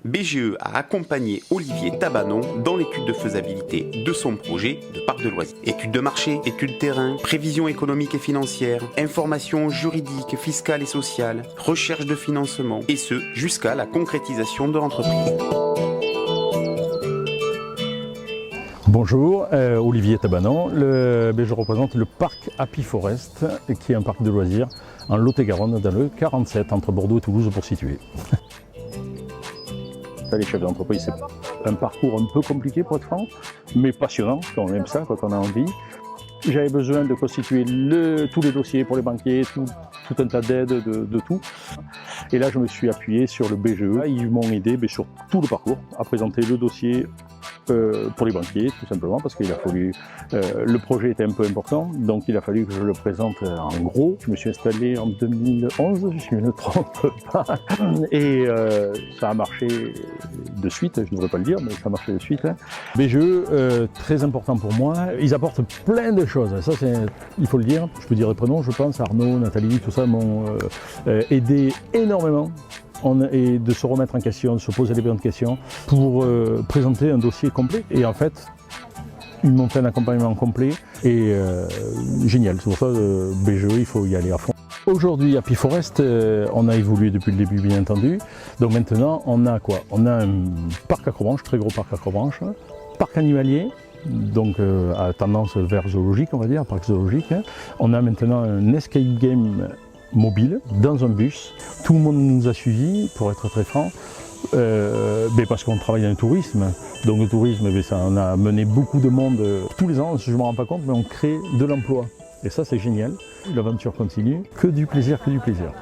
BGE a accompagné Olivier Tabanon dans l'étude de faisabilité de son projet de parc de loisirs. Étude de marché, étude terrain, prévision économique et financière, information juridique, fiscale et sociale, recherche de financement, et ce jusqu'à la concrétisation de l'entreprise. Bonjour, Olivier Tabanon, je représente le parc Happy Forest, qui est un parc de loisirs en Lot-et-Garonne, dans le 47, entre Bordeaux et Toulouse pour situer. Les chefs d'entreprise, c'est un parcours un peu compliqué pour être franc, mais passionnant, quand on aime ça, quand on a envie. J'avais besoin de constituer tous les dossiers pour les banquiers, tout un tas d'aides, de tout. Et là, je me suis appuyé sur le BGE. Ils m'ont aidé sur tout le parcours à présenter le dossier pour les banquiers, tout simplement, parce qu'il a fallu... le projet était un peu important, donc il a fallu que je le présente en gros. Je me suis installé en 2011, je ne me trompe pas, et ça a marché de suite, je ne devrais pas le dire, mais ça a marché de suite. Là. BGE, très important pour moi, ils apportent plein de choses, ça il faut le dire, je peux dire les prénoms, je pense, Arnaud, Nathalie, tout ça m'ont aidé énormément. Et de se remettre en question, de se poser les bonnes questions pour présenter un dossier complet. Et en fait, ils m'ont fait un accompagnement complet et génial. C'est pour ça BGE, il faut y aller à fond. Aujourd'hui, Happy Forest, on a évolué depuis le début, bien entendu. Donc maintenant, on a quoi? On a un parc accrobranche, très gros parc accrobranche, parc animalier, donc à tendance vers zoologique, on va dire, parc zoologique. On a maintenant un escape game mobile, dans un bus. Tout le monde nous a suivis, pour être très franc, parce qu'on travaille dans le tourisme. Donc le tourisme, ça, on a mené beaucoup de monde tous les ans, je ne me rends pas compte, mais on crée de l'emploi. Et ça, c'est génial. L'aventure continue. Que du plaisir, que du plaisir.